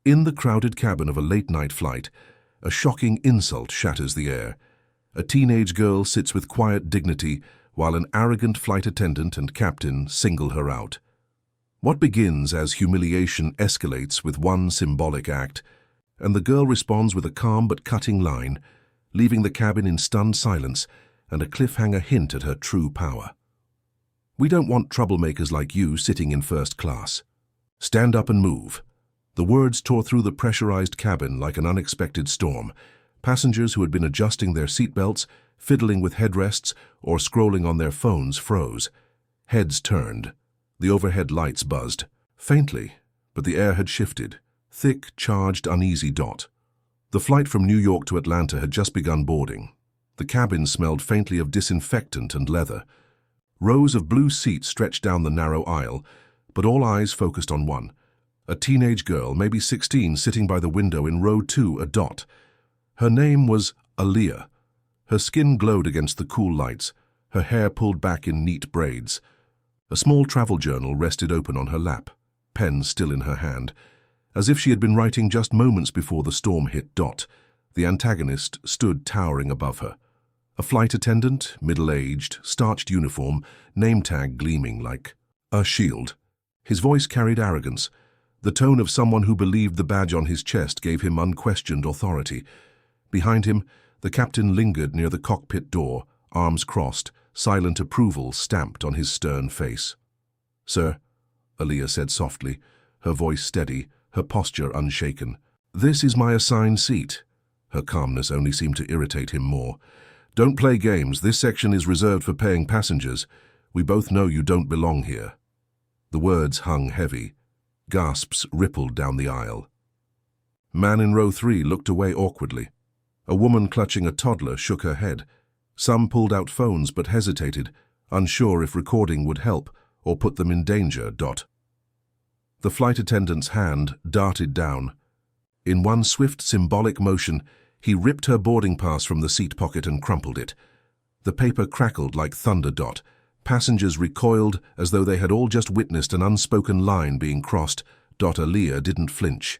In the crowded cabin of a late-night flight, a shocking insult shatters the air. A teenage girl sits with quiet dignity while an arrogant flight attendant and captain single her out. What begins as humiliation escalates with one symbolic act, and the girl responds with a calm but cutting line, leaving the cabin in stunned silence and a cliffhanger hint at her true power. "We don't want troublemakers like you sitting in first class. Stand up and move." The words tore through the pressurized cabin like an unexpected storm. Passengers who had been adjusting their seatbelts, fiddling with headrests, or scrolling on their phones froze. Heads turned. The overhead lights buzzed. Faintly, but the air had shifted. Thick, charged, uneasy dot. The flight from New York to Atlanta had just begun boarding. The cabin smelled faintly of disinfectant and leather. Rows of blue seats stretched down the narrow aisle, but all eyes focused on one. A teenage girl, maybe 16, sitting by the window in row 2, a dot. Her name was Aaliyah. Her skin glowed against the cool lights, her hair pulled back in neat braids. A small travel journal rested open on her lap, pen still in her hand. As if she had been writing just moments before the storm hit dot, the antagonist stood towering above her. A flight attendant, middle-aged, starched uniform, name tag gleaming like a shield. His voice carried arrogance. The tone of someone who believed the badge on his chest gave him unquestioned authority. Behind him, the captain lingered near the cockpit door, arms crossed, silent approval stamped on his stern face. "Sir," Aaliyah said softly, her voice steady, her posture unshaken. "This is my assigned seat." Her calmness only seemed to irritate him more. "Don't play games. This section is reserved for paying passengers. We both know you don't belong here." The words hung heavy. Gasps rippled down the aisle. Man in row 3 looked away awkwardly. A woman clutching a toddler shook her head. Some pulled out phones but hesitated, unsure if recording would help or put them in danger. The flight attendant's hand darted down. In one swift symbolic motion, he ripped her boarding pass from the seat pocket and crumpled it. The paper crackled like thunder. Passengers recoiled as though they had all just witnessed an unspoken line being crossed. Aaliyah didn't flinch.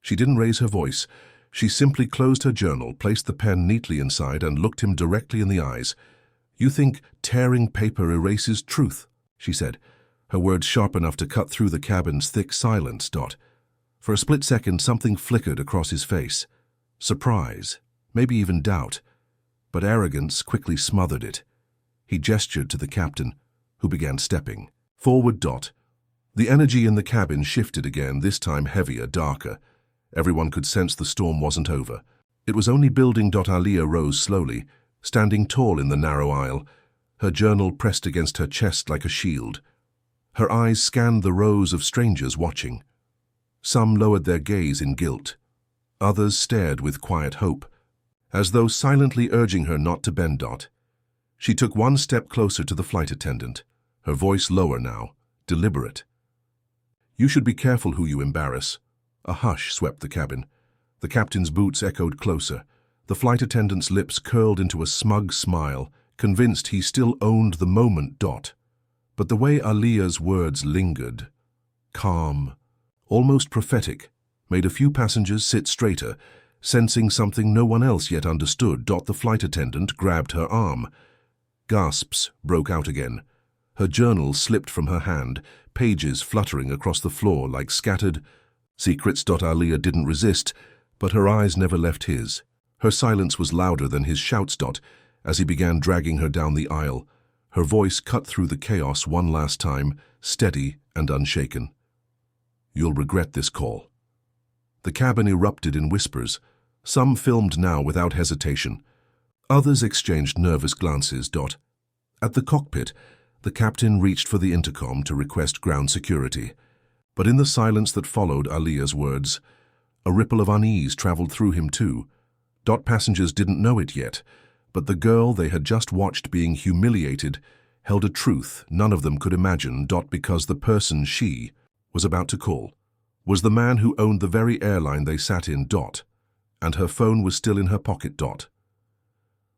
She didn't raise her voice. She simply closed her journal, placed the pen neatly inside, and looked him directly in the eyes. "You think tearing paper erases truth?" she said, her words sharp enough to cut through the cabin's thick silence. For a split second, something flickered across his face. Surprise, maybe even doubt, but arrogance quickly smothered it. He gestured to the captain, who began stepping forward. The energy in the cabin shifted again, this time heavier, darker. Everyone could sense the storm wasn't over. It was only building. Aaliyah rose slowly, standing tall in the narrow aisle, her journal pressed against her chest like a shield. Her eyes scanned the rows of strangers watching. Some lowered their gaze in guilt. Others stared with quiet hope, as though silently urging her not to bend. She took one step closer to the flight attendant, her voice lower now, deliberate. "You should be careful who you embarrass." A hush swept the cabin. The captain's boots echoed closer. The flight attendant's lips curled into a smug smile, convinced he still owned the moment. But the way Aaliyah's words lingered, calm, almost prophetic, made a few passengers sit straighter, sensing something no one else yet understood. The flight attendant grabbed her arm. Gasps broke out again. Her journal slipped from her hand, pages fluttering across the floor like scattered secrets. Aaliyah didn't resist, but her eyes never left his. Her silence was louder than his shouts. As he began dragging her down the aisle, her voice cut through the chaos one last time, steady and unshaken. "You'll regret this call." The cabin erupted in whispers. Some filmed now without hesitation. Others exchanged nervous glances. At the cockpit, the captain reached for the intercom to request ground security. But in the silence that followed Aaliyah's words, a ripple of unease traveled through him too. Passengers didn't know it yet, but the girl they had just watched being humiliated held a truth none of them could imagine. Because the person she was about to call was the man who owned the very airline they sat in. And her phone was still in her pocket.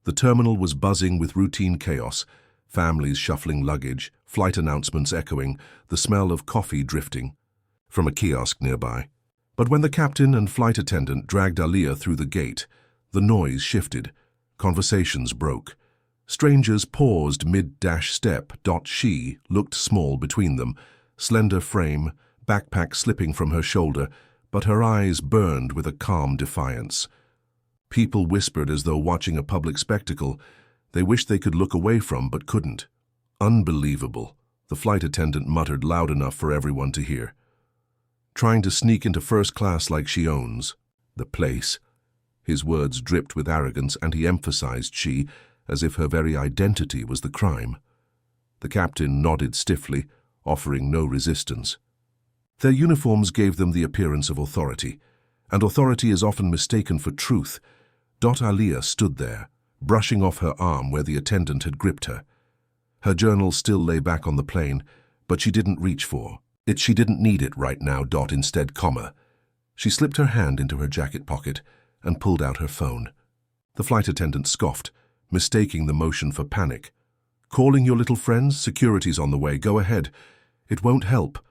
The terminal was buzzing with routine chaos, families shuffling luggage, flight announcements echoing, the smell of coffee drifting from a kiosk nearby. But when the captain and flight attendant dragged Aliyah through the gate, the noise shifted. Conversations broke. Strangers paused mid-step. She looked small between them, slender frame, backpack slipping from her shoulder, but her eyes burned with a calm defiance. People whispered as though watching a public spectacle they wished they could look away from but couldn't. Unbelievable, the flight attendant muttered loud enough for everyone to hear. Trying to sneak into first class like she owns the place. His words dripped with arrogance, and he emphasized she, as if her very identity was the crime. The captain nodded stiffly, offering no resistance. Their uniforms gave them the appearance of authority, and authority is often mistaken for truth. Aliyah stood there, brushing off her arm where the attendant had gripped her. Her journal still lay back on the plane, but she didn't reach for it. She didn't need it right now. Instead, She slipped her hand into her jacket pocket and pulled out her phone. The flight attendant scoffed, mistaking the motion for panic. "Calling your little friends? Security's on the way. Go ahead. It won't help."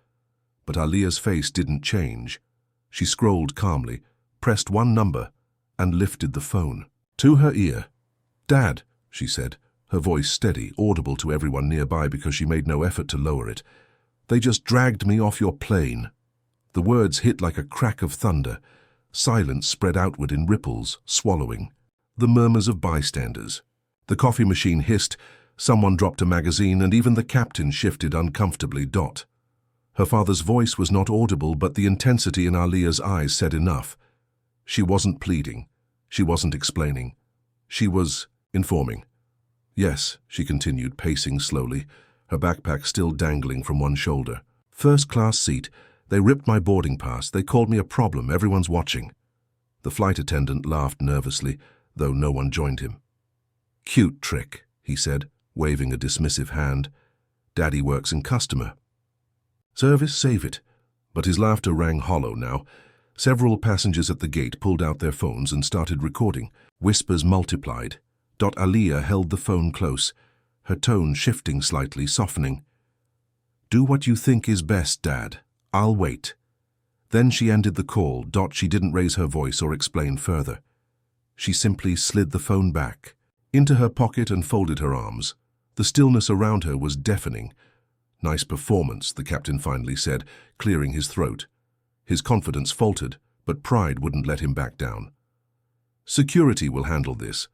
But Aliyah's face didn't change. She scrolled calmly, pressed one number, and lifted the phone to her ear. "Dad," she said, her voice steady, audible to everyone nearby because she made no effort to lower it. "They just dragged me off your plane." The words hit like a crack of thunder. Silence spread outward in ripples, swallowing. The murmurs of bystanders. The coffee machine hissed, someone dropped a magazine, and even the captain shifted uncomfortably. Her father's voice was not audible, but the intensity in Aliyah's eyes said enough. She wasn't pleading. She wasn't explaining. She was informing. "Yes," she continued, pacing slowly, her backpack still dangling from one shoulder. "First class seat. They ripped my boarding pass. They called me a problem. Everyone's watching." The flight attendant laughed nervously, though no one joined him. "Cute trick," he said, waving a dismissive hand. "Daddy works in customer service, save it." But his laughter rang hollow now. Several passengers at the gate pulled out their phones and started recording. Whispers multiplied. Aliyah held the phone close, her tone shifting slightly, softening. "Do what you think is best, Dad. I'll wait." Then she ended the call. She didn't raise her voice or explain further. She simply slid the phone back into her pocket and folded her arms. The stillness around her was deafening. "Nice performance," the captain finally said, clearing his throat. His confidence faltered, but pride wouldn't let him back down. "Security will handle this.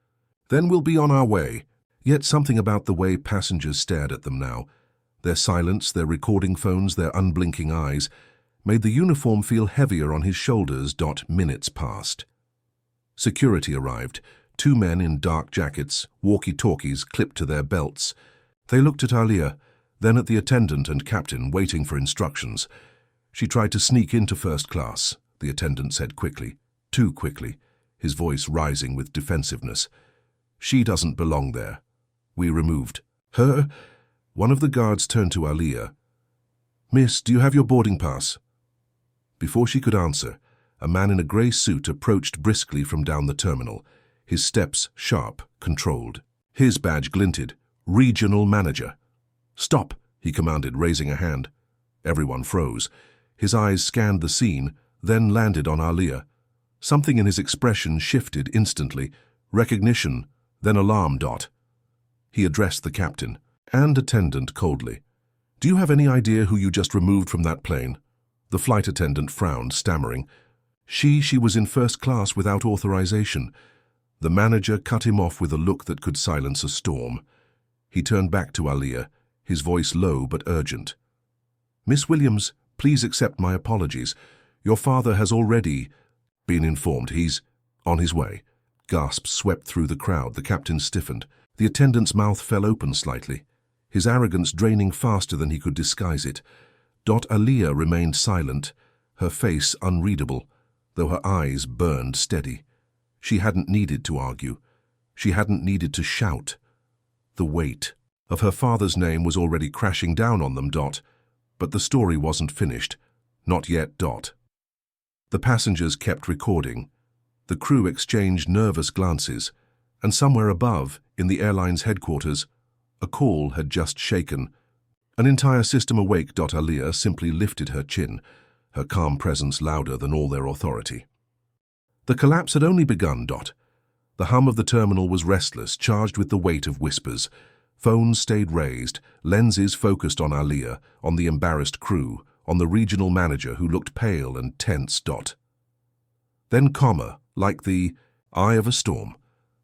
Then we'll be on our way." Yet something about the way passengers stared at them now, their silence, their recording phones, their unblinking eyes, made the uniform feel heavier on his shoulders. Minutes passed. Security arrived, 2 men in dark jackets, walkie-talkies clipped to their belts. They looked at Aliyah, then at the attendant and captain, waiting for instructions. "She tried to sneak into first class," the attendant said quickly, too quickly, his voice rising with defensiveness. "She doesn't belong there. We removed her." One of the guards turned to Aliyah. "Miss, do you have your boarding pass?" Before she could answer, a man in a grey suit approached briskly from down the terminal, his steps sharp, controlled. His badge glinted. "Regional Manager." "Stop," he commanded, raising a hand. Everyone froze. His eyes scanned the scene, then landed on Aliyah. Something in his expression shifted instantly. Recognition, then alarm. He addressed the captain and attendant coldly. "Do you have any idea who you just removed from that plane?" The flight attendant frowned, stammering. She was in first class without authorization." The manager cut him off with a look that could silence a storm. He turned back to Aliyah, his voice low but urgent. "Miss Williams, please accept my apologies. Your father has already been informed. He's on his way." Gasps swept through the crowd. The captain stiffened. The attendant's mouth fell open slightly, his arrogance draining faster than he could disguise it. Aliyah remained silent, her face unreadable, though her eyes burned steady. She hadn't needed to argue. She hadn't needed to shout. The weight of her father's name was already crashing down on them. But the story wasn't finished. Not yet. The passengers kept recording. The crew exchanged nervous glances, and somewhere above, in the airline's headquarters, a call had just shaken. An entire system awake. Aliyah simply lifted her chin, her calm presence louder than all their authority. The collapse had only begun. The hum of the terminal was restless, charged with the weight of whispers. Phones stayed raised, lenses focused on Aliyah, on the embarrassed crew, on the regional manager who looked pale and tense. Then comma, like the eye of a storm.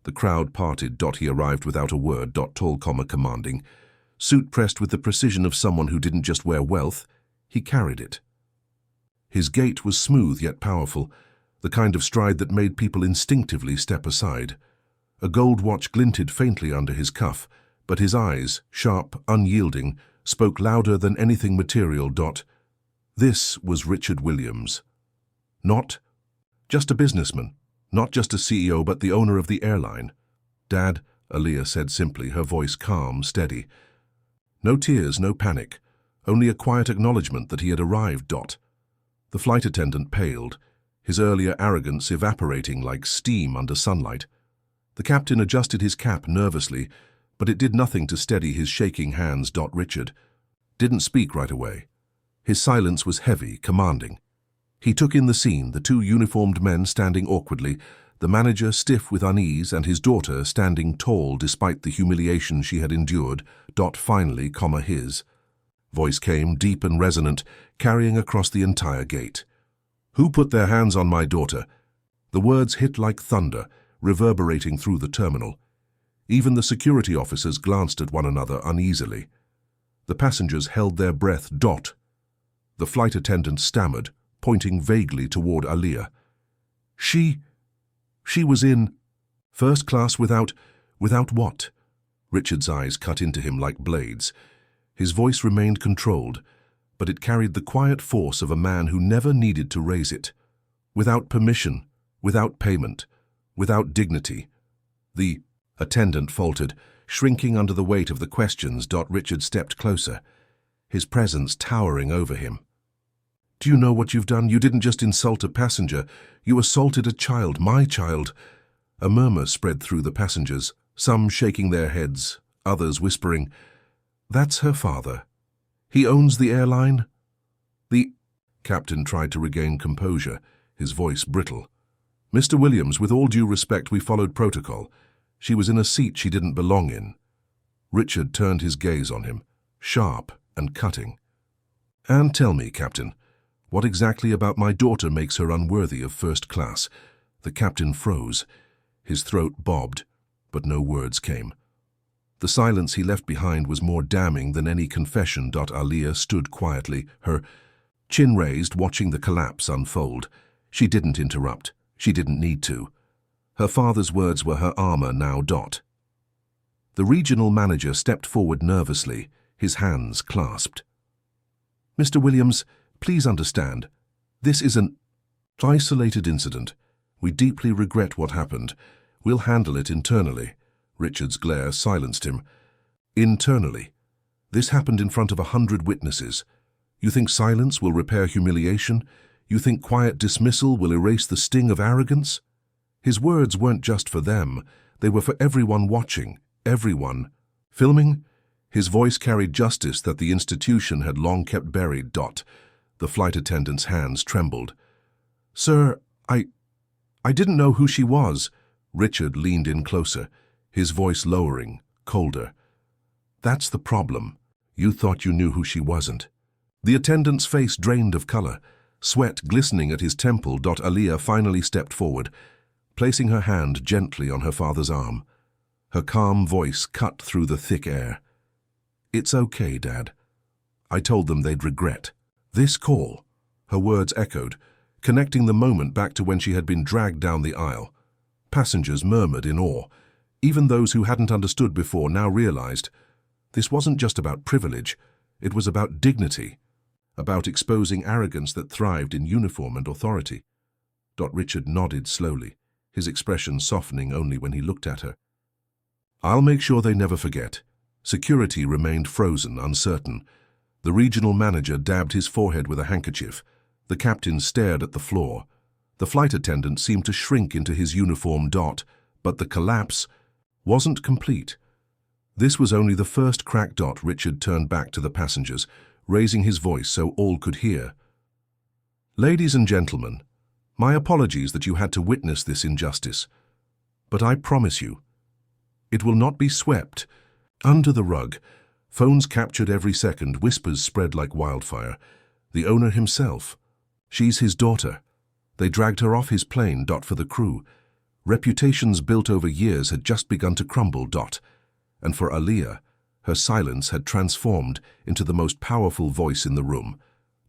The crowd parted. He arrived without a word. Tall, commanding. Suit pressed with the precision of someone who didn't just wear wealth, he carried it. His gait was smooth yet powerful, the kind of stride that made people instinctively step aside. A gold watch glinted faintly under his cuff, but his eyes, sharp, unyielding, spoke louder than anything material. This was Richard Williams. Not just a businessman, not just a CEO, but the owner of the airline. "Dad," Aliyah said simply, her voice calm, steady. No tears, no panic, only a quiet acknowledgement that he had arrived. The flight attendant paled, his earlier arrogance evaporating like steam under sunlight. The captain adjusted his cap nervously, but it did nothing to steady his shaking hands. Richard didn't speak right away. His silence was heavy, commanding. He took in the scene, the two uniformed men standing awkwardly, the manager stiff with unease and his daughter standing tall despite the humiliation she had endured. Finally, his voice came, deep and resonant, carrying across the entire gate. "Who put their hands on my daughter?" The words hit like thunder, reverberating through the terminal. Even the security officers glanced at one another uneasily. The passengers held their breath. The flight attendant stammered, pointing vaguely toward Aliyah. She was in first class without what?" Richard's eyes cut into him like blades. His voice remained controlled, but it carried the quiet force of a man who never needed to raise it. Without permission, without payment, without dignity. The attendant faltered, shrinking under the weight of the questions. Richard stepped closer, his presence towering over him. "Do you know what you've done? You didn't just insult a passenger, you assaulted a child, my child." A murmur spread through the passengers, some shaking their heads, others whispering, "That's her father. He owns the airline?" The captain tried to regain composure, his voice brittle. "Mr. Williams, with all due respect, we followed protocol. She was in a seat she didn't belong in." Richard turned his gaze on him, sharp and cutting. "And tell me, Captain, what exactly about my daughter makes her unworthy of first class?" The captain froze. His throat bobbed, but no words came. The silence he left behind was more damning than any confession. Aliyah stood quietly, her chin raised, watching the collapse unfold. She didn't interrupt. She didn't need to. Her father's words were her armor now. The regional manager stepped forward nervously, his hands clasped. "Mr. Williams, please understand, this is an isolated incident. We deeply regret what happened. We'll handle it internally." Richard's glare silenced him. "Internally? This happened in front of 100 witnesses. You think silence will repair humiliation? You think quiet dismissal will erase the sting of arrogance?" His words weren't just for them. They were for everyone watching, everyone. Filming? His voice carried justice that the institution had long kept buried. The flight attendant's hands trembled. "Sir, I didn't know who she was." Richard leaned in closer, his voice lowering, colder. "That's the problem. You thought you knew who she wasn't." The attendant's face drained of color, sweat glistening at his temple. Aliyah finally stepped forward, placing her hand gently on her father's arm. Her calm voice cut through the thick air. "It's okay, Dad. I told them they'd regret this call." Her words echoed, connecting the moment back to when she had been dragged down the aisle. Passengers murmured in awe. Even those who hadn't understood before now realized this wasn't just about privilege, it was about dignity, about exposing arrogance that thrived in uniform and authority. Richard nodded slowly, his expression softening only when he looked at her. "I'll make sure they never forget." Security remained frozen, uncertain. The regional manager dabbed his forehead with a handkerchief. The captain stared at the floor. The flight attendant seemed to shrink into his uniform. But the collapse wasn't complete. This was only the first crack. Richard turned back to the passengers, raising his voice so all could hear. Ladies and gentlemen, my apologies that you had to witness this injustice, but I promise you, it will not be swept under the rug. Phones captured every second, whispers spread like wildfire. The owner himself. She's his daughter. They dragged her off his plane. For the crew. Reputations built over years had just begun to crumble. And for Aaliyah, her silence had transformed into the most powerful voice in the room.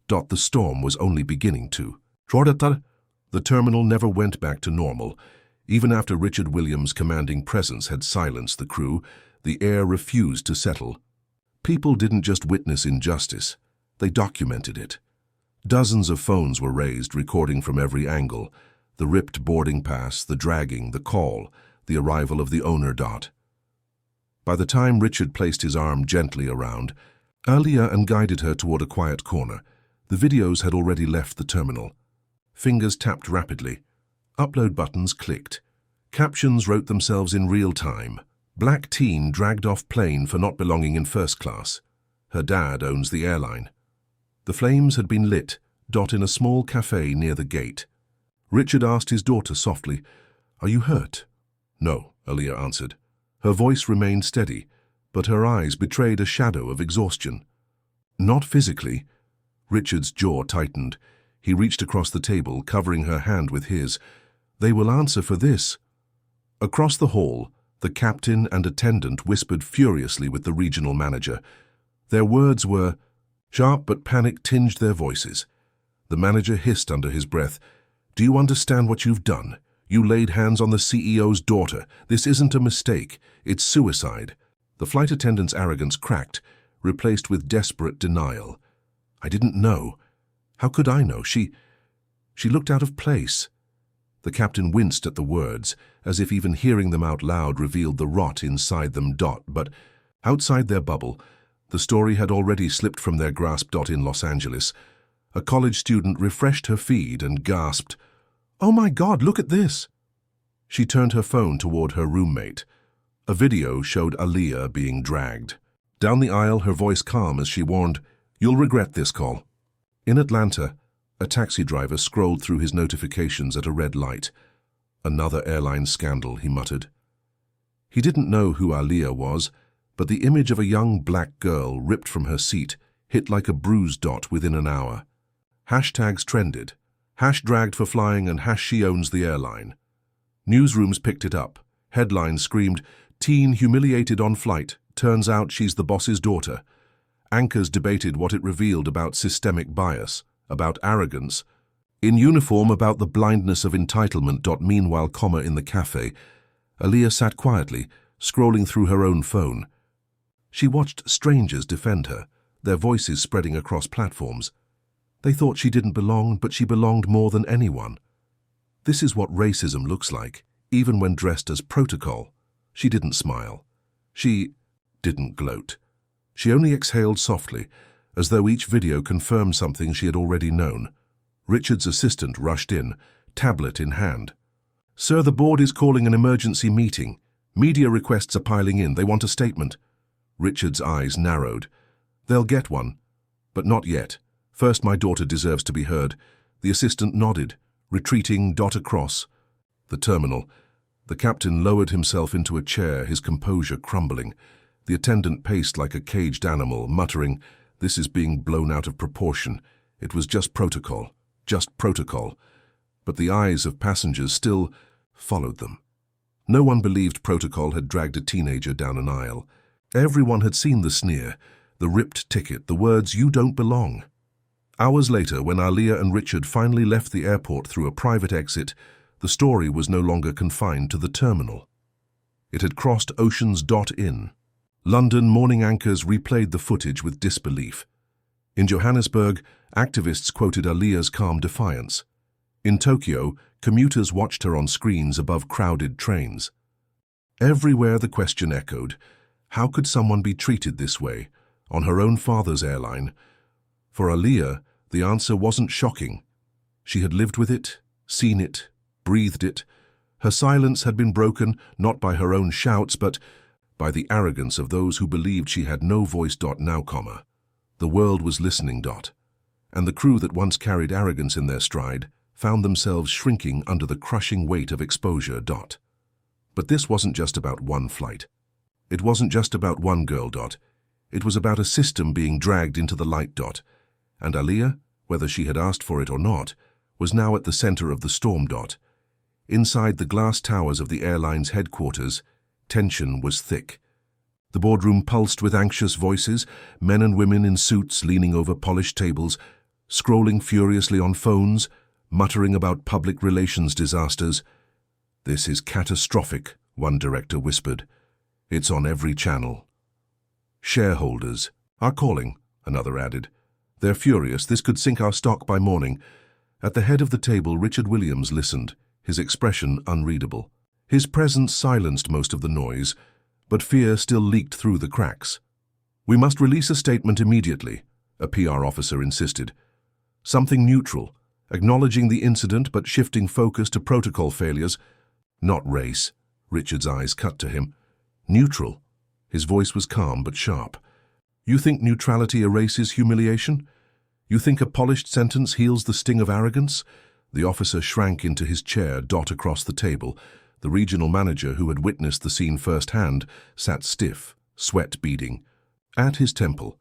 The storm was only beginning to. The terminal never went back to normal. Even after Richard Williams' commanding presence had silenced the crew, the air refused to settle. People didn't just witness injustice, they documented it. Dozens of phones were raised, recording from every angle: the ripped boarding pass, the dragging, the call, the arrival of the owner. By the time Richard placed his arm gently around Aaliyah and guided her toward a quiet corner, the videos had already left the terminal. Fingers tapped rapidly. Upload buttons clicked. Captions wrote themselves in real time. Black teen dragged off plane for not belonging in first class. Her dad owns the airline. The flames had been lit, in a small cafe near the gate. Richard asked his daughter softly, "Are you hurt?" "No," Aaliyah answered. Her voice remained steady, but her eyes betrayed a shadow of exhaustion. "Not physically." Richard's jaw tightened. He reached across the table, covering her hand with his. "They will answer for this." Across the hall, the captain and attendant whispered furiously with the regional manager. Their words were sharp, but panic tinged their voices. The manager hissed under his breath, "Do you understand what you've done? You laid hands on the CEO's daughter. This isn't a mistake. It's suicide." The flight attendant's arrogance cracked, replaced with desperate denial. "I didn't know. How could I know? She looked out of place." The captain winced at the words, as if even hearing them out loud revealed the rot inside them. But outside their bubble, the story had already slipped from their grasp. In Los Angeles, a college student refreshed her feed and gasped, "Oh my God, look at this!" She turned her phone toward her roommate. A video showed Aaliyah being dragged. Down the aisle, her voice calm as she warned, "You'll regret this call." In Atlanta, a taxi driver scrolled through his notifications at a red light. "Another airline scandal," he muttered. He didn't know who Aaliyah was, but the image of a young black girl ripped from her seat hit like a bruise. Within an hour. Hashtags trended. #dragged for flying and #she owns the airline. Newsrooms picked it up. Headlines screamed, "Teen humiliated on flight. Turns out she's the boss's daughter." Anchors debated what it revealed about systemic bias, about arrogance, in uniform about the blindness of entitlement. Meanwhile, in the cafe, Aaliyah sat quietly, scrolling through her own phone. She watched strangers defend her, their voices spreading across platforms. They thought she didn't belong, but she belonged more than anyone. This is what racism looks like, even when dressed as protocol. She didn't smile. She didn't gloat. She only exhaled softly, as though each video confirmed something she had already known. Richard's assistant rushed in, tablet in hand. "Sir, the board is calling an emergency meeting. Media requests are piling in. They want a statement." Richard's eyes narrowed. "They'll get one, but not yet. First, my daughter deserves to be heard." The assistant nodded, retreating. Across the terminal, the captain lowered himself into a chair, his composure crumbling. The attendant paced like a caged animal, muttering, "This is being blown out of proportion. It was just protocol, just protocol." But the eyes of passengers still followed them. No one believed protocol had dragged a teenager down an aisle. Everyone had seen the sneer, the ripped ticket, the words, "You don't belong." Hours later, when Aaliyah and Richard finally left the airport through a private exit, the story was no longer confined to the terminal. It had crossed oceans. In London, morning anchors replayed the footage with disbelief. In Johannesburg, activists quoted Aaliyah's calm defiance. In Tokyo, commuters watched her on screens above crowded trains. Everywhere the question echoed, how could someone be treated this way, on her own father's airline? For Aaliyah, the answer wasn't shocking. She had lived with it, seen it, breathed it. Her silence had been broken not by her own shouts, but by the arrogance of those who believed she had no voice. Now, the world was listening. and the crew that once carried arrogance in their stride found themselves shrinking under the crushing weight of exposure. But this wasn't just about one flight. It wasn't just about one girl. It was about a system being dragged into the light. And Aliyah, whether she had asked for it or not, was now at the center of the storm. Inside the glass towers of the airline's headquarters, tension was thick. The boardroom pulsed with anxious voices, men and women in suits leaning over polished tables, scrolling furiously on phones, muttering about public relations disasters. "This is catastrophic," one director whispered. "It's on every channel." "Shareholders are calling," another added. "They're furious. This could sink our stock by morning." At the head of the table, Richard Williams listened, his expression unreadable. His presence silenced most of the noise, but fear still leaked through the cracks. "We must release a statement immediately," a PR officer insisted. "Something neutral, acknowledging the incident but shifting focus to protocol failures." "Not race," Richard's eyes cut to him. "Neutral." His voice was calm but sharp. "You think neutrality erases humiliation? You think a polished sentence heals the sting of arrogance?" The officer shrank into his chair, across the table. The regional manager, who had witnessed the scene firsthand, sat stiff, sweat beading. At his temple.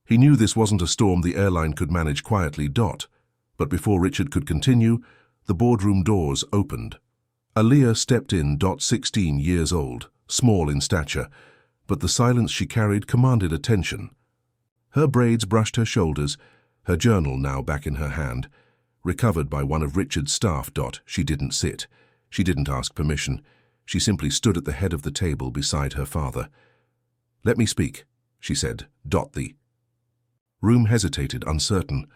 He knew this wasn't a storm the airline could manage quietly. But before Richard could continue, the boardroom doors opened. Aliyah stepped in. 16 years old, small in stature, but the silence she carried commanded attention. Her braids brushed her shoulders, her journal now back in her hand. Recovered by one of Richard's staff. She didn't sit. She didn't ask permission. She simply stood at the head of the table beside her father. "Let me speak," she said. The room hesitated, uncertain.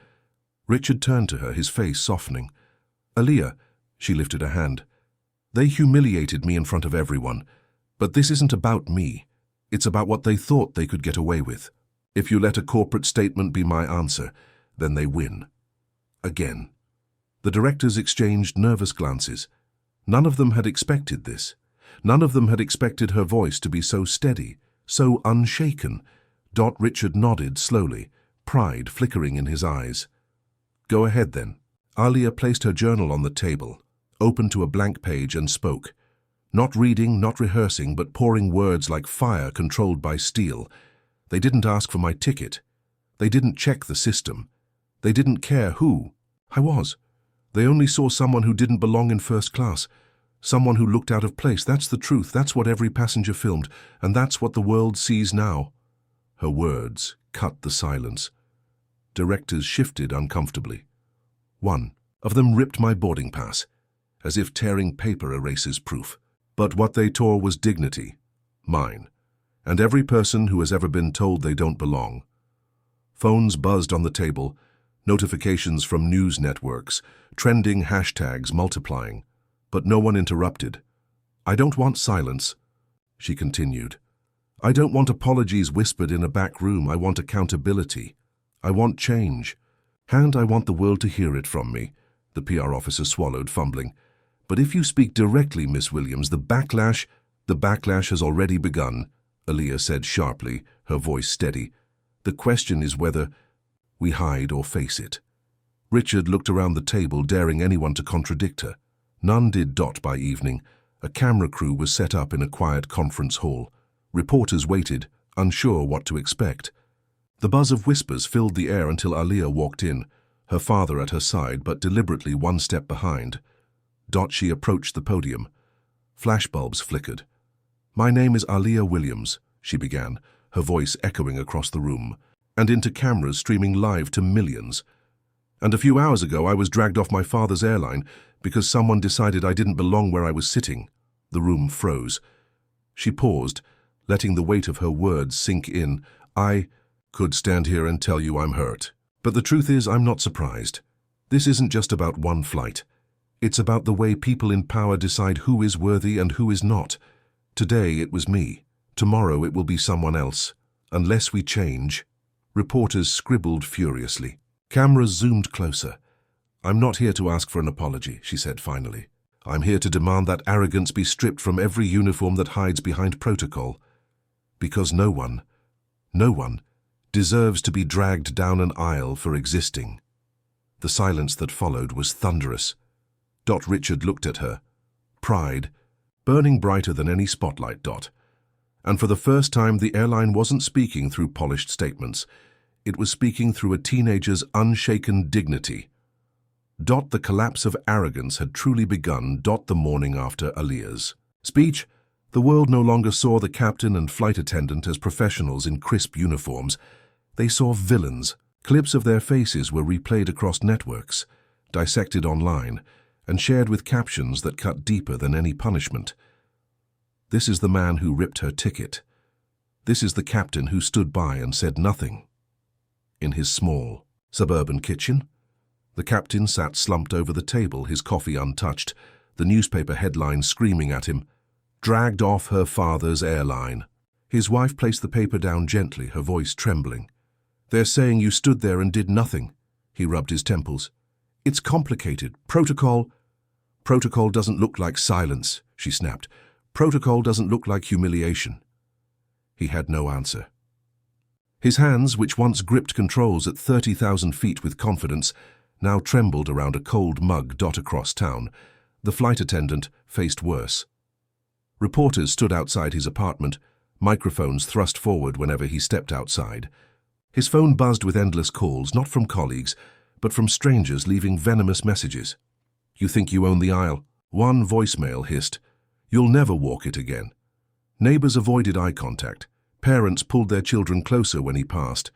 Richard turned to her, his face softening. "Aliyah," she lifted a hand. "They humiliated me in front of everyone. But this isn't about me. It's about what they thought they could get away with. If you let a corporate statement be my answer, then they win." Again. The directors exchanged nervous glances. None of them had expected this. None of them had expected her voice to be so steady, so unshaken. Richard nodded slowly, pride flickering in his eyes. "Go ahead then." Aliyah placed her journal on the table, opened to a blank page, and spoke. Not reading, not rehearsing, but pouring words like fire controlled by steel. "They didn't ask for my ticket. They didn't check the system. They didn't care who I was. They only saw someone who didn't belong in first class, someone who looked out of place. That's the truth. That's what every passenger filmed, and that's what the world sees now." Her words cut the silence. Directors shifted uncomfortably. One of them ripped my boarding pass, as if tearing paper erases proof. But what they tore was dignity, mine, and every person who has ever been told they don't belong. Phones buzzed on the table, notifications from news networks, trending hashtags multiplying, but no one interrupted. "I don't want silence," she continued. "I don't want apologies whispered in a back room. I want accountability. I want change. And I want the world to hear it from me." The PR officer swallowed, fumbling. "But if you speak directly, Miss Williams, the backlash has already begun," Aliyah said sharply, her voice steady. "The question is whether we hide or face it." Richard looked around the table, daring anyone to contradict her. None did. By evening, a camera crew was set up in a quiet conference hall. Reporters waited, unsure what to expect. The buzz of whispers filled the air until Aliyah walked in, her father at her side but deliberately one step behind. She approached the podium. Flashbulbs flickered. "My name is Aliyah Williams," she began, her voice echoing across the room, and into cameras streaming live to millions. "And a few hours ago I was dragged off my father's airline because someone decided I didn't belong where I was sitting." The room froze. She paused, letting the weight of her words sink in. "I could stand here and tell you I'm hurt. But the truth is, I'm not surprised. This isn't just about one flight. It's about the way people in power decide who is worthy and who is not. Today it was me. Tomorrow it will be someone else. Unless we change." Reporters scribbled furiously. Cameras zoomed closer. "I'm not here to ask for an apology," she said finally. "I'm here to demand that arrogance be stripped from every uniform that hides behind protocol. Because no one deserves to be dragged down an aisle for existing." The silence that followed was thunderous. Richard looked at her. Pride, burning brighter than any spotlight. And for the first time, the airline wasn't speaking through polished statements. It was speaking through a teenager's unshaken dignity. The collapse of arrogance had truly begun. The morning after Aaliyah's speech, the world no longer saw the captain and flight attendant as professionals in crisp uniforms. They saw villains. Clips of their faces were replayed across networks, dissected online, and shared with captions that cut deeper than any punishment. This is the man who ripped her ticket. This is the captain who stood by and said nothing. In his small, suburban kitchen, the captain sat slumped over the table, his coffee untouched, the newspaper headlines screaming at him, "Dragged off her father's airline." His wife placed the paper down gently, her voice trembling. "They're saying you stood there and did nothing." He rubbed his temples. "It's complicated. Protocol doesn't look like silence," she snapped. "Protocol doesn't look like humiliation." He had no answer. His hands, which once gripped controls at 30,000 feet with confidence, now trembled around a cold mug. Across town, the flight attendant faced worse. Reporters stood outside his apartment, microphones thrust forward whenever he stepped outside. His phone buzzed with endless calls, not from colleagues, but from strangers leaving venomous messages. "You think you own the aisle?" One voicemail hissed. "You'll never walk it again." Neighbors avoided eye contact. Parents pulled their children closer when he passed.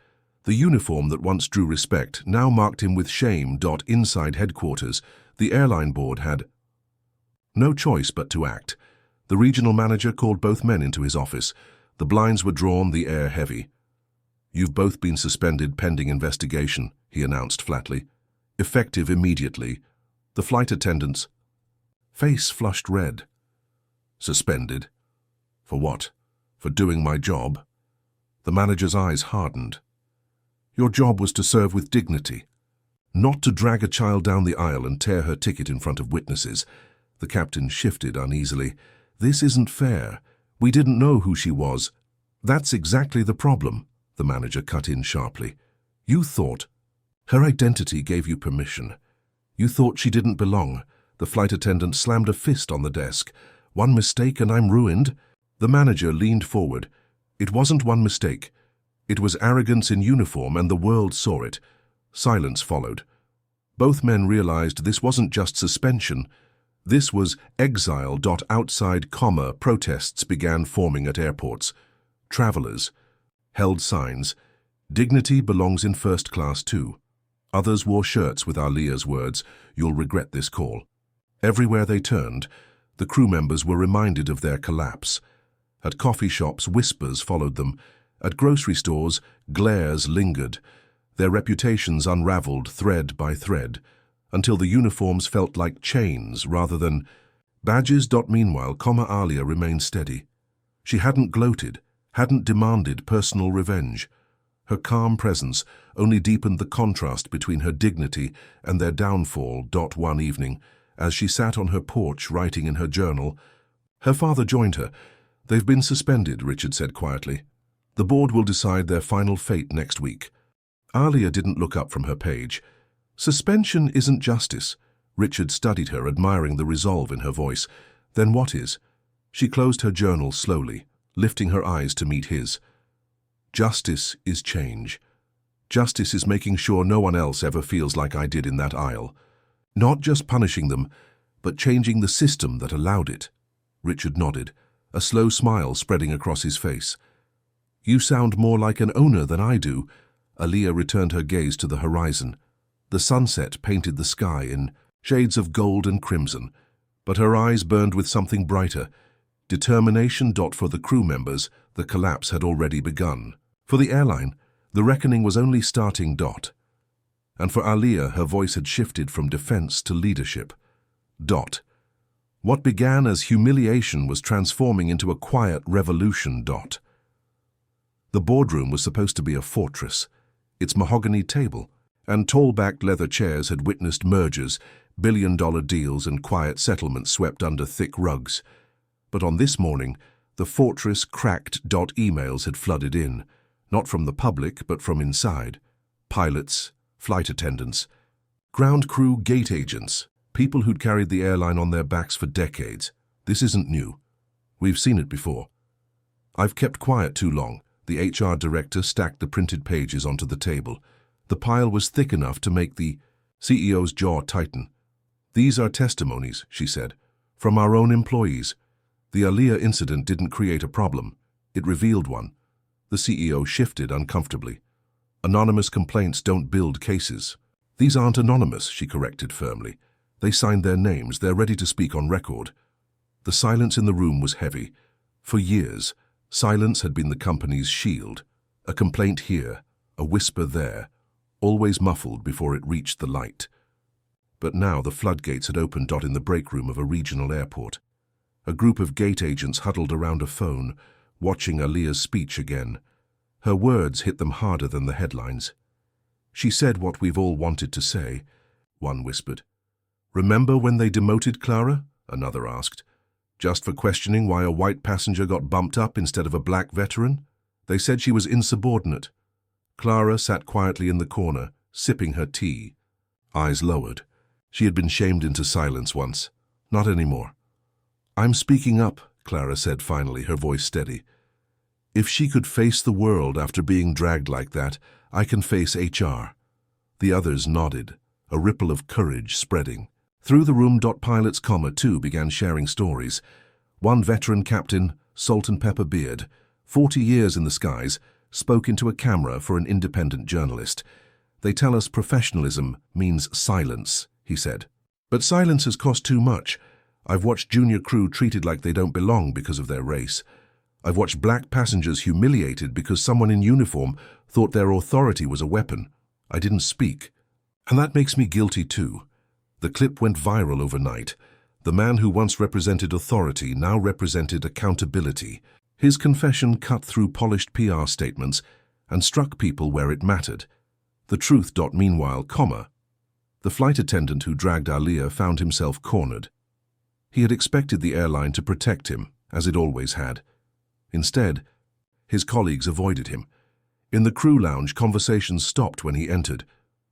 The uniform that once drew respect now marked him with shame. Inside headquarters, the airline board had no choice but to act. The regional manager called both men into his office. The blinds were drawn, the air heavy. "You've both been suspended pending investigation," he announced flatly. "Effective immediately." The flight attendant's face flushed red. "Suspended? For what? For doing my job?" The manager's eyes hardened. "Your job was to serve with dignity, not to drag a child down the aisle and tear her ticket in front of witnesses." The captain shifted uneasily. "This isn't fair. We didn't know who she was." "That's exactly the problem," the manager cut in sharply. "You thought her identity gave you permission. You thought she didn't belong." The flight attendant slammed a fist on the desk. "One mistake and I'm ruined." The manager leaned forward. "It wasn't one mistake. It was arrogance in uniform, and the world saw it." Silence followed. Both men realized this wasn't just suspension. This was exile. Outside, protests began forming at airports. Travelers held signs. "Dignity belongs in first class too." Others wore shirts with Aaliyah's words, "You'll regret this call." Everywhere they turned, the crew members were reminded of their collapse. At coffee shops, whispers followed them. At grocery stores, glares lingered. Their reputations unraveled thread by thread, until the uniforms felt like chains rather than badges. Meanwhile, Aaliyah remained steady. She hadn't gloated, hadn't demanded personal revenge. Her calm presence only deepened the contrast between her dignity and their downfall. One evening, as she sat on her porch writing in her journal, her father joined her. "They've been suspended," Richard said quietly. "The board will decide their final fate next week." Aaliyah didn't look up from her page. "Suspension isn't justice." Richard studied her, admiring the resolve in her voice. "Then what is?" She closed her journal slowly, lifting her eyes to meet his. "Justice is change. Justice is making sure no one else ever feels like I did in that aisle. Not just punishing them, but changing the system that allowed it." Richard nodded, a slow smile spreading across his face. "You sound more like an owner than I do." Aaliyah returned her gaze to the horizon. The sunset painted the sky in shades of gold and crimson, but her eyes burned with something brighter. Determination. For the crew members, the collapse had already begun. For the airline, the reckoning was only starting. And for Aaliyah, her voice had shifted from defense to leadership. What began as humiliation was transforming into a quiet revolution. The boardroom was supposed to be a fortress. Its mahogany table and tall-backed leather chairs had witnessed mergers, billion-dollar deals, and quiet settlements swept under thick rugs. But on this morning, the fortress cracked. Emails had flooded in, not from the public but from inside. Pilots, flight attendants, Ground crew, gate agents, people who'd carried the airline on their backs for decades. This isn't new. We've seen it before. I've kept quiet too long. The HR director stacked the printed pages onto the table. The pile was thick enough to make the CEO's jaw tighten. These are testimonies, she said, from our own employees. The Aliyah incident didn't create a problem. It revealed one. The CEO shifted uncomfortably. Anonymous complaints don't build cases. These aren't anonymous, she corrected firmly. They signed their names. They're ready to speak on record. The silence in the room was heavy. For years, silence had been the company's shield. A complaint here, a whisper there, always muffled before it reached the light. But now the floodgates had opened. In the break room of a regional airport. A group of gate agents huddled around a phone, watching Aliyah's speech again. Her words hit them harder than the headlines. She said what we've all wanted to say, one whispered. Remember when they demoted Clara? Another asked. Just for questioning why a white passenger got bumped up instead of a black veteran? They said she was insubordinate. Clara sat quietly in the corner, sipping her tea, eyes lowered. She had been shamed into silence once. Not anymore. I'm speaking up, Clara said finally, her voice steady. If she could face the world after being dragged like that, I can face HR. The others nodded, a ripple of courage spreading. Through the room, pilots, too, began sharing stories. One veteran captain, Salt and Pepper Beard, 40 years in the skies, spoke into a camera for an independent journalist. They tell us professionalism means silence, he said. But silence has cost too much. I've watched junior crew treated like they don't belong because of their race. I've watched black passengers humiliated because someone in uniform thought their authority was a weapon. I didn't speak. And that makes me guilty too. The clip went viral overnight. The man who once represented authority now represented accountability. His confession cut through polished PR statements and struck people where it mattered. The truth. Meanwhile, the flight attendant who dragged Aliyah found himself cornered. He had expected the airline to protect him, as it always had. Instead, his colleagues avoided him. In the crew lounge, conversations stopped when he entered.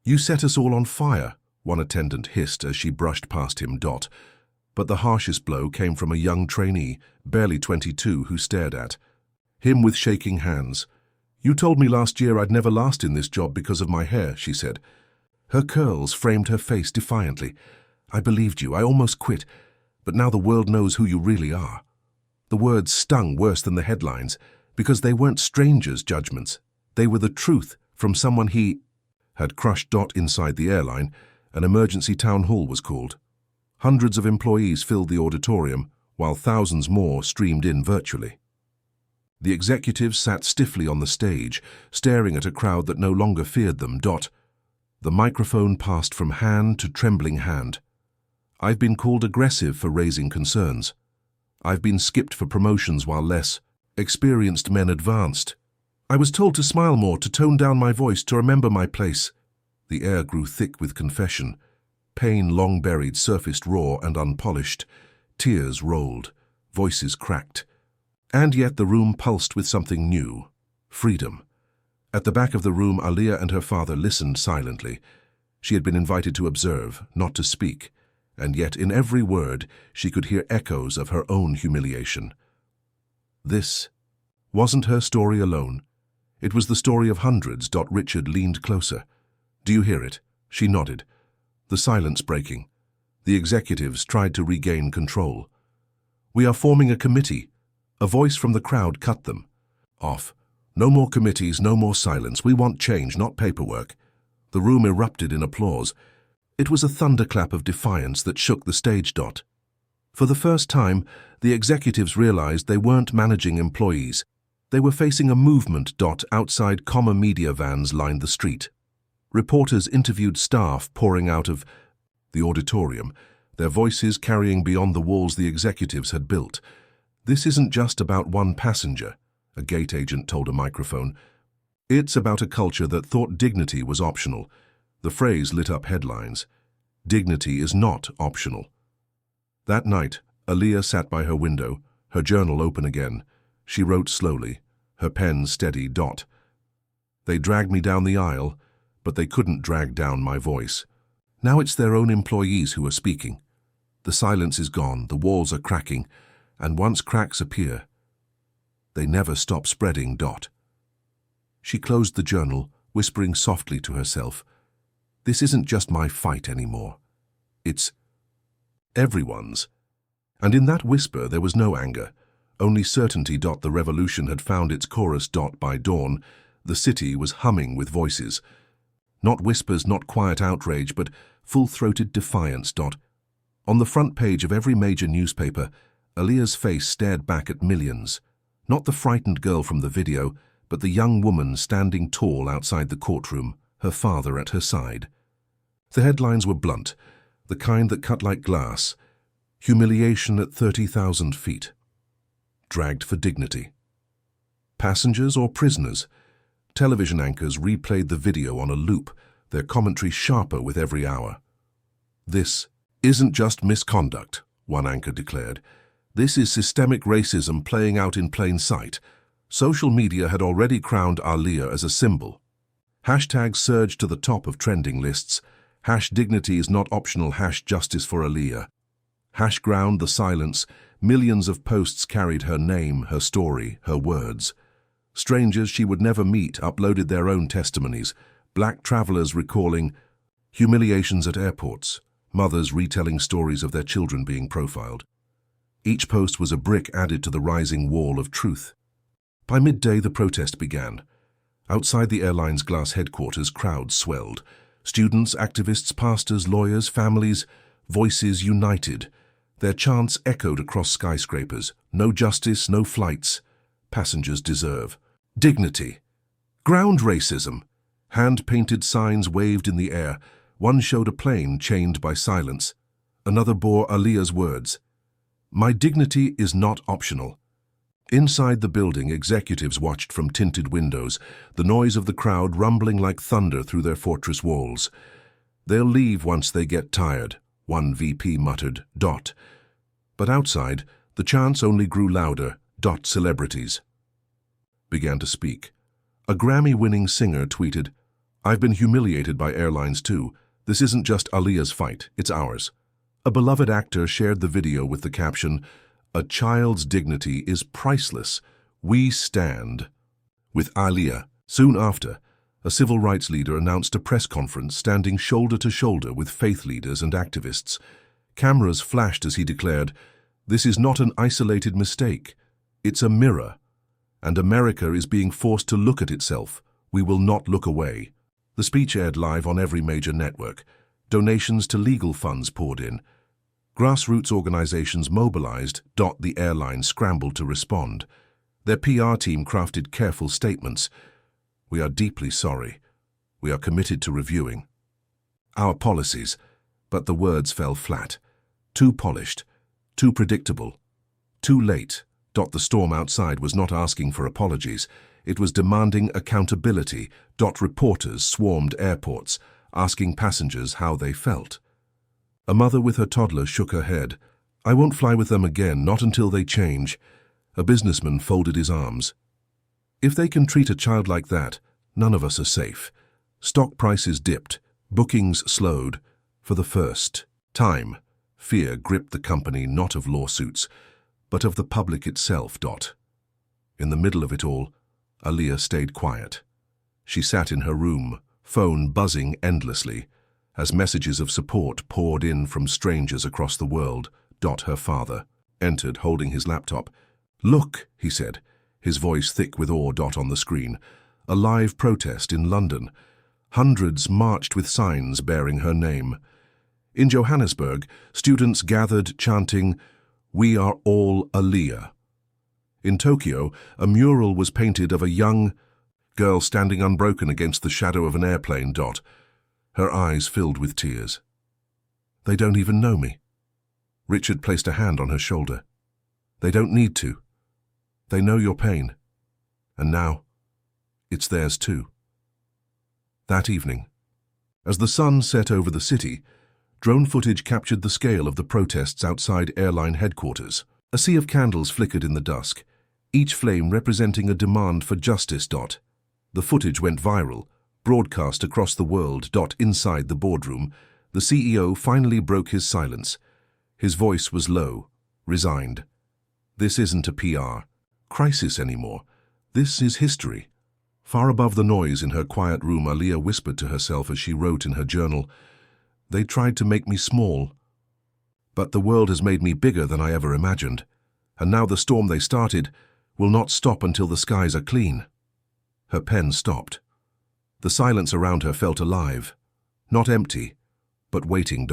You set us all on fire, one attendant hissed as she brushed past him. But the harshest blow came from a young trainee, barely 22, who stared at him with shaking hands. You told me last year I'd never last in this job because of my hair, she said. Her curls framed her face defiantly. I believed you. I almost quit. But now the world knows who you really are. The words stung worse than the headlines, because they weren't strangers' judgments. They were the truth from someone he had crushed. Inside the airline, an emergency town hall was called. Hundreds of employees filled the auditorium, while thousands more streamed in virtually. The executives sat stiffly on the stage, staring at a crowd that no longer feared them. The microphone passed from hand to trembling hand. I've been called aggressive for raising concerns. I've been skipped for promotions while less experienced men advanced. I was told to smile more, to tone down my voice, to remember my place. The air grew thick with confession. Pain long buried surfaced raw and unpolished. Tears rolled. Voices cracked. And yet the room pulsed with something new. Freedom. At the back of the room, Aliyah and her father listened silently. She had been invited to observe, not to speak. And yet in every word she could hear echoes of her own humiliation. This wasn't her story alone. It was the story of hundreds. Richard leaned closer. Do you hear it? She nodded. The silence breaking. The executives tried to regain control. We are forming a committee. A voice from the crowd cut them off. No more committees, no more silence. We want change, not paperwork. The room erupted in applause. It was a thunderclap of defiance that shook the stage. For the first time, the executives realized they weren't managing employees. They were facing a movement. Outside, media vans lined the street. Reporters interviewed staff pouring out of the auditorium, their voices carrying beyond the walls the executives had built. This isn't just about one passenger, a gate agent told a microphone. It's about a culture that thought dignity was optional. The phrase lit up headlines. Dignity is not optional. That night, Aliyah sat by her window, her journal open again. She wrote slowly, her pen steady. They dragged me down the aisle, but they couldn't drag down my voice. Now it's their own employees who are speaking. The silence is gone, the walls are cracking, and once cracks appear, they never stop spreading. She closed the journal, whispering softly to herself, "This isn't just my fight anymore. It's everyone's." And in that whisper there was no anger, only certainty. The revolution had found its chorus. By dawn, the city was humming with voices. Not whispers, not quiet outrage, but full-throated defiance. On the front page of every major newspaper, Aaliyah's face stared back at millions. Not the frightened girl from the video, but the young woman standing tall outside the courtroom, her father at her side. The headlines were blunt, the kind that cut like glass. Humiliation at 30,000 feet. Dragged for dignity. Passengers or prisoners? Television anchors replayed the video on a loop, their commentary sharper with every hour. "This isn't just misconduct," one anchor declared. "This is systemic racism playing out in plain sight." Social media had already crowned Aaliyah as a symbol. Hashtags surged to the top of trending lists. #dignity is not optional, #justice for Aaliyah. #ground the silence. Millions of posts carried her name, her story, her words. Strangers she would never meet uploaded their own testimonies. Black travelers recalling humiliations at airports. Mothers retelling stories of their children being profiled. Each post was a brick added to the rising wall of truth. By midday, the protest began. Outside the airline's glass headquarters, crowds swelled. Students, activists, pastors, lawyers, families, voices united. Their chants echoed across skyscrapers. No justice, no flights. Passengers deserve dignity. Ground racism. Hand-painted signs waved in the air. One showed a plane chained by silence. Another bore Aaliyah's words. "My dignity is not optional." Inside the building, executives watched from tinted windows, the noise of the crowd rumbling like thunder through their fortress walls. "They'll leave once they get tired," one VP muttered. But outside, the chants only grew louder. Celebrities began to speak. A Grammy-winning singer tweeted, "I've been humiliated by airlines too. This isn't just Aaliyah's fight, it's ours." A beloved actor shared the video with the caption, "A child's dignity is priceless. We stand with Aaliyah." Soon after, a civil rights leader announced a press conference standing shoulder to shoulder with faith leaders and activists. Cameras flashed as he declared, "This is not an isolated mistake. It's a mirror. And America is being forced to look at itself. We will not look away." The speech aired live on every major network. Donations to legal funds poured in. Grassroots organizations mobilized. The airline scrambled to respond. Their PR team crafted careful statements. "We are deeply sorry. We are committed to reviewing our policies." But the words fell flat. Too polished. Too predictable. Too late. The storm outside was not asking for apologies. It was demanding accountability. Reporters swarmed airports, asking passengers how they felt. A mother with her toddler shook her head. "I won't fly with them again, not until they change." A businessman folded his arms. "If they can treat a child like that, none of us are safe." Stock prices dipped. Bookings slowed. For the first time, fear gripped the company, not of lawsuits, but of the public itself. In the middle of it all, Aaliyah stayed quiet. She sat in her room, phone buzzing endlessly, as messages of support poured in from strangers across the world. Her father entered, holding his laptop. "Look," he said, his voice thick with awe. On the screen, a live protest in London. Hundreds marched with signs bearing her name. In Johannesburg, students gathered chanting, "We are all Aaliyah." In Tokyo, a mural was painted of a young girl standing unbroken against the shadow of an airplane. Her eyes filled with tears. "They don't even know me." Richard placed a hand on her shoulder. "They don't need to. They know your pain. And now, it's theirs too." That evening, as the sun set over the city, drone footage captured the scale of the protests outside airline headquarters. A sea of candles flickered in the dusk, each flame representing a demand for justice. The footage went viral, broadcast across the world. Inside the boardroom, The CEO finally broke his silence. His voice was low, resigned. This isn't a PR crisis anymore. This is history. Far above the noise in her quiet room, Aliyah whispered to herself as she wrote in her journal, "They tried to make me small, but the world has made me bigger than I ever imagined. And now the storm they started will not stop until the skies are clean." Her pen stopped. The silence around her felt alive, not empty, but waiting.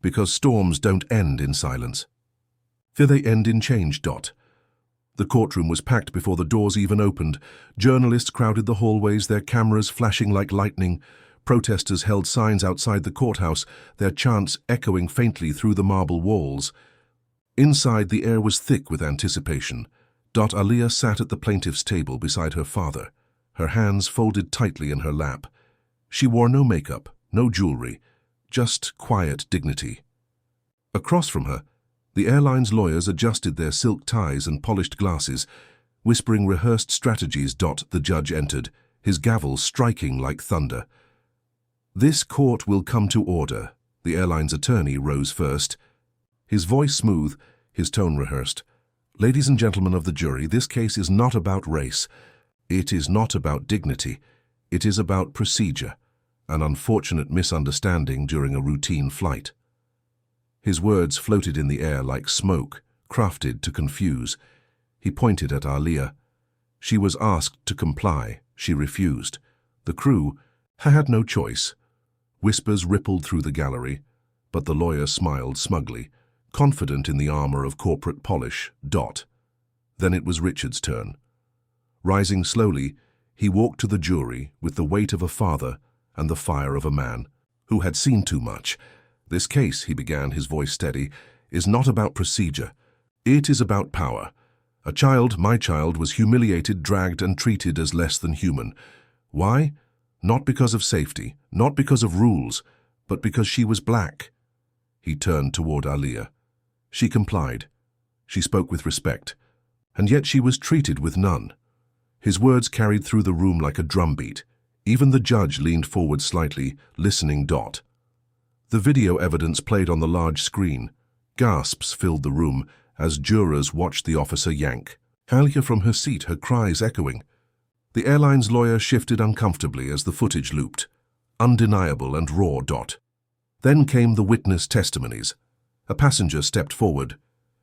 Because storms don't end in silence. They end in change. The courtroom was packed before the doors even opened. Journalists crowded the hallways, their cameras flashing like lightning. Protesters held signs outside the courthouse, their chants echoing faintly through the marble walls. Inside, the air was thick with anticipation. Aliyah sat at the plaintiff's table beside her father, her hands folded tightly in her lap. She wore no makeup, no jewelry, just quiet dignity. Across from her, the airline's lawyers adjusted their silk ties and polished glasses, whispering rehearsed strategies. The judge entered, his gavel striking like thunder. "This court will come to order." The airline's attorney rose first, his voice smooth, his tone rehearsed. "Ladies and gentlemen of the jury, this case is not about race. It is not about dignity. It is about procedure, an unfortunate misunderstanding during a routine flight." His words floated in the air like smoke, crafted to confuse. He pointed at Aliyah. She was asked to comply. She refused. The crew had no choice. Whispers rippled through the gallery, but the lawyer smiled smugly, confident in the armor of corporate polish. Then it was Richard's turn. Rising slowly, he walked to the jury with the weight of a father and the fire of a man who had seen too much. "This case," he began, his voice steady, "is not about procedure. It is about power. A child, my child, was humiliated, dragged, and treated as less than human. Why? Not because of safety, not because of rules, but because she was black." He turned toward Aliyah. She complied. She spoke with respect, and yet she was treated with none. His words carried through the room like a drumbeat. Even the judge leaned forward slightly, listening. The video evidence played on the large screen. Gasps filled the room as jurors watched the officer yank Aliyah from her seat, her cries echoing. The airline's lawyer shifted uncomfortably as the footage looped, undeniable and raw. Then came the witness testimonies. A passenger stepped forward.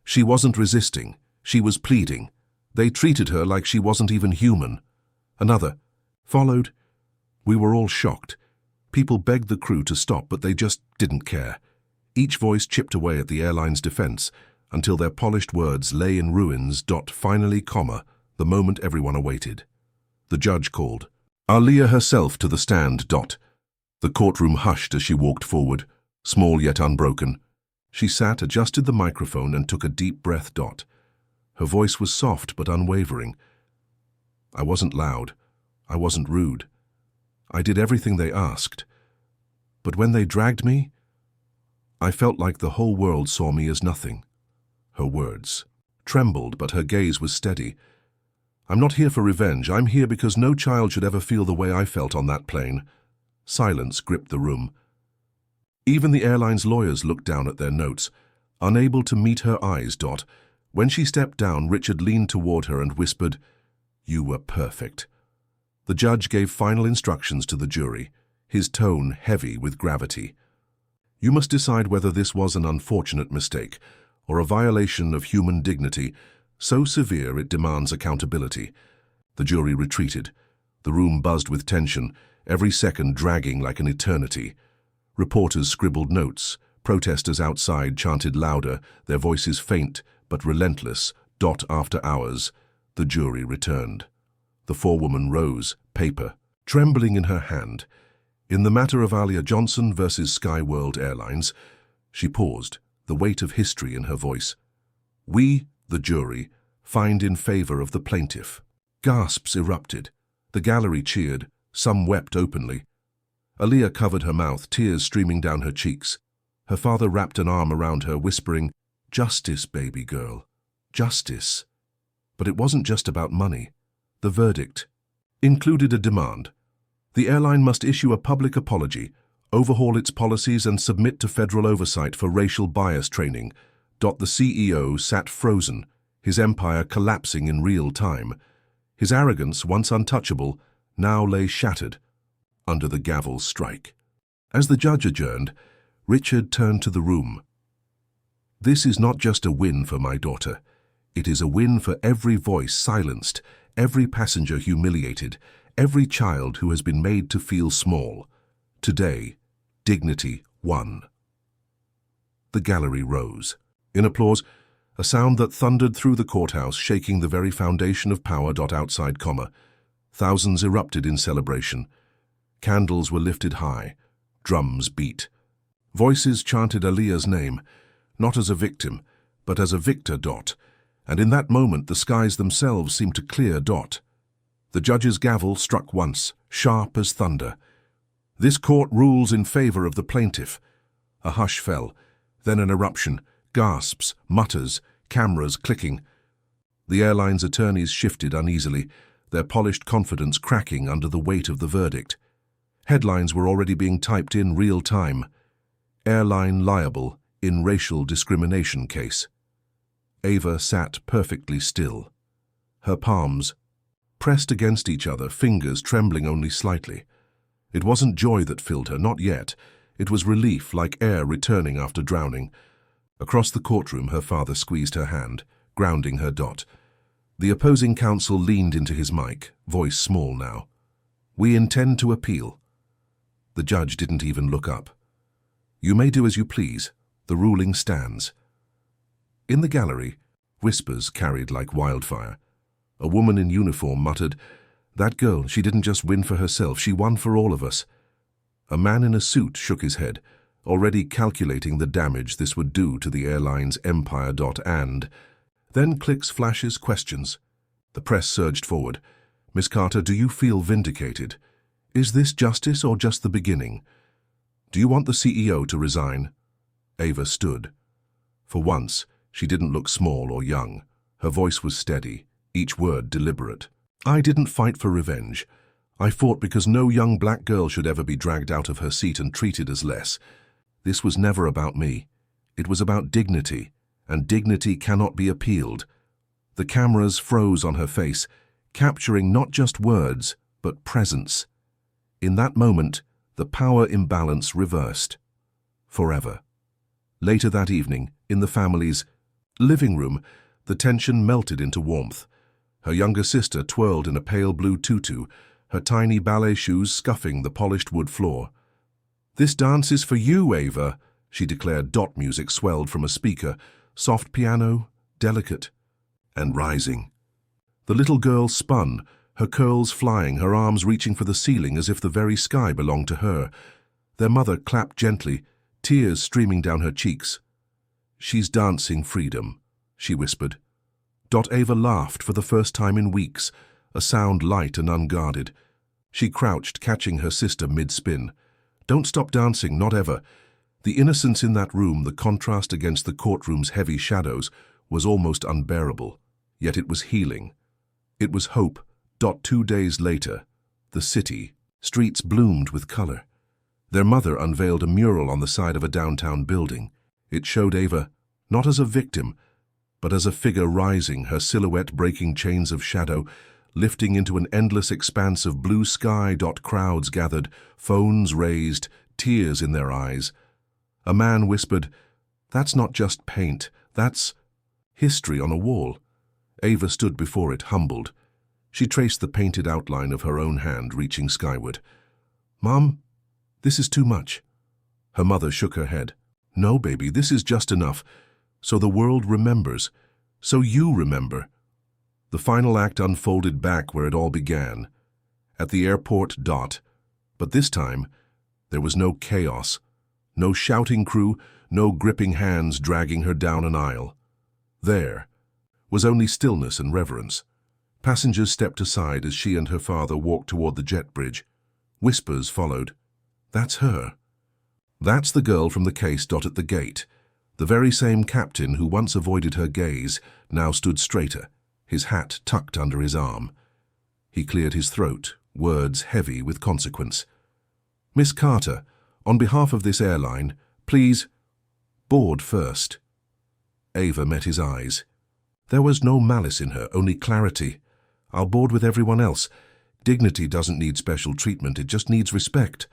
She wasn't resisting. She was pleading. They treated her like she wasn't even human. Another followed. We were all shocked. People begged the crew to stop, but they just didn't care. Each voice chipped away at the airline's defense until their polished words lay in ruins. Finally, the moment everyone awaited. The judge called Aliyah herself to the stand. The courtroom hushed as she walked forward, small yet unbroken. She sat, adjusted the microphone, and took a deep breath. Her voice was soft but unwavering. "I wasn't loud. I wasn't rude. I did everything they asked. But when they dragged me, I felt like the whole world saw me as nothing." Her words trembled, but her gaze was steady. "I'm not here for revenge. I'm here because no child should ever feel the way I felt on that plane." Silence gripped the room. Even the airline's lawyers looked down at their notes, unable to meet her eyes. When she stepped down, Richard leaned toward her and whispered, "You were perfect." The judge gave final instructions to the jury, his tone heavy with gravity. "You must decide whether this was an unfortunate mistake or a violation of human dignity, so severe it demands accountability." The jury retreated. The room buzzed with tension, every second dragging like an eternity. Reporters scribbled notes. Protesters outside chanted louder, their voices faint but relentless. After hours, the jury returned. The forewoman rose, paper trembling in her hand. In the matter of Aliyah Johnson versus Skyworld Airlines, she paused, the weight of history in her voice. "We, the jury, find in favor of the plaintiff." Gasps erupted. The gallery cheered. Some wept openly. Aliyah covered her mouth, tears streaming down her cheeks. Her father wrapped an arm around her, whispering, "Justice, baby girl, justice." But it wasn't just about money. The verdict included a demand. The airline must issue a public apology, overhaul its policies and submit to federal oversight for racial bias training. The CEO sat frozen, his empire collapsing in real time. His arrogance, once untouchable, now lay shattered under the gavel's strike. As the judge adjourned, Richard turned to the room. "This is not just a win for my daughter. It is a win for every voice silenced, every passenger humiliated, every child who has been made to feel small. Today, dignity won." The gallery rose. In applause, a sound that thundered through the courthouse, shaking the very foundation of power. Outside, thousands erupted in celebration. Candles were lifted high. Drums beat. Voices chanted Aaliyah's name, not as a victim, but as a victor. And in that moment, the skies themselves seemed to clear. The judge's gavel struck once, sharp as thunder. "This court rules in favor of the plaintiff." A hush fell, then an eruption, gasps, mutters, cameras clicking. The airline's attorneys shifted uneasily, their polished confidence cracking under the weight of the verdict. Headlines were already being typed in real time. "Airline liable in racial discrimination case." Ava sat perfectly still. Her palms pressed against each other, fingers trembling only slightly. It wasn't joy that filled her, not yet. It was relief, like air returning after drowning. Across the courtroom, her father squeezed her hand, grounding her. The opposing counsel leaned into his mic, voice small now. "We intend to appeal." The judge didn't even look up. "You may do as you please. The ruling stands." In the gallery, whispers carried like wildfire. A woman in uniform muttered, "That girl, she didn't just win for herself, she won for all of us." A man in a suit shook his head, already calculating the damage this would do to the airline's empire. And then clicks, flashes, questions. The press surged forward. "Miss Carter, do you feel vindicated? Is this justice or just the beginning? Do you want the CEO to resign?" Ava stood. For once, she didn't look small or young. Her voice was steady, each word deliberate. "I didn't fight for revenge. I fought because no young black girl should ever be dragged out of her seat and treated as less. This was never about me. It was about dignity, and dignity cannot be appealed." The cameras froze on her face, capturing not just words, but presence. In that moment, the power imbalance reversed. Forever. Later that evening, in the family's living room, the tension melted into warmth. Her younger sister twirled in a pale blue tutu, her tiny ballet shoes scuffing the polished wood floor. "This dance is for you, Ava," she declared. Music swelled from a speaker, soft piano, delicate, and rising. The little girl spun, her curls flying, her arms reaching for the ceiling as if the very sky belonged to her. Their mother clapped gently, tears streaming down her cheeks. "She's dancing freedom," she whispered. Ava laughed for the first time in weeks, a sound light and unguarded. She crouched, catching her sister mid-spin. "Don't stop dancing, not ever." The innocence in that room, the contrast against the courtroom's heavy shadows, was almost unbearable. Yet it was healing. It was hope. 2 days later, the city, streets bloomed with color. Their mother unveiled a mural on the side of a downtown building. It showed Ava, not as a victim, but as a figure rising, her silhouette breaking chains of shadow, lifting into an endless expanse of blue sky. Crowds gathered, phones raised, tears in their eyes. A man whispered, "That's not just paint, that's history on a wall." Ava stood before it, humbled. She traced the painted outline of her own hand reaching skyward. "Mom, this is too much." Her mother shook her head. "No, baby, this is just enough. So the world remembers. So you remember." The final act unfolded back where it all began, at the airport. But this time, there was no chaos, no shouting crew, no gripping hands dragging her down an aisle. There was only stillness and reverence. Passengers stepped aside as she and her father walked toward the jet bridge. Whispers followed. "That's her. That's the girl from the case." At the gate, the very same captain who once avoided her gaze now stood straighter, his hat tucked under his arm. He cleared his throat, words heavy with consequence. "Miss Carter, On behalf of this airline, please, board first. Ava met his eyes. There was no malice in her, only clarity. I'll board with everyone else. Dignity doesn't need special treatment, it just needs respect.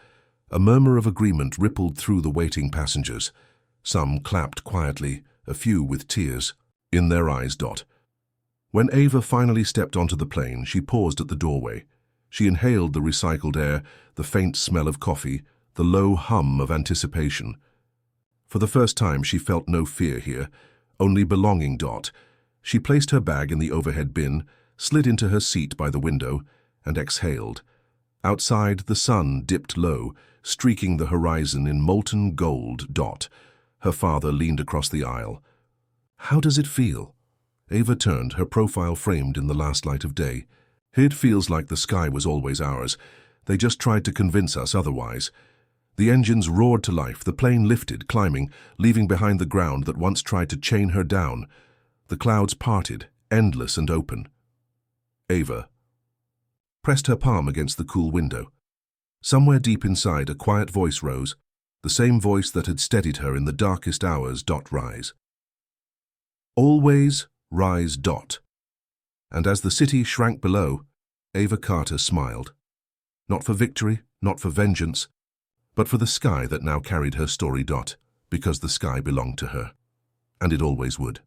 A murmur of agreement rippled through the waiting passengers. Some clapped quietly, a few with tears in their eyes. When Ava finally stepped onto the plane, she paused at the doorway. She inhaled the recycled air, the faint smell of coffee, the low hum of anticipation. For the first time, she felt no fear here, only belonging. She placed her bag in the overhead bin, slid into her seat by the window, and exhaled. Outside, the sun dipped low, streaking the horizon in molten gold. Her father leaned across the aisle. How does it feel? Ava turned, her profile framed in the last light of day. It feels like the sky was always ours. They just tried to convince us otherwise. The engines roared to life, the plane lifted, climbing, leaving behind the ground that once tried to chain her down. The clouds parted, endless and open. Ava pressed her palm against the cool window. Somewhere deep inside, a quiet voice rose, the same voice that had steadied her in the darkest hours. Rise. Always rise. And as the city shrank below, Ava Carter smiled. Not for victory, not for vengeance, but for the sky that now carried her story. Because the sky belonged to her. And it always would.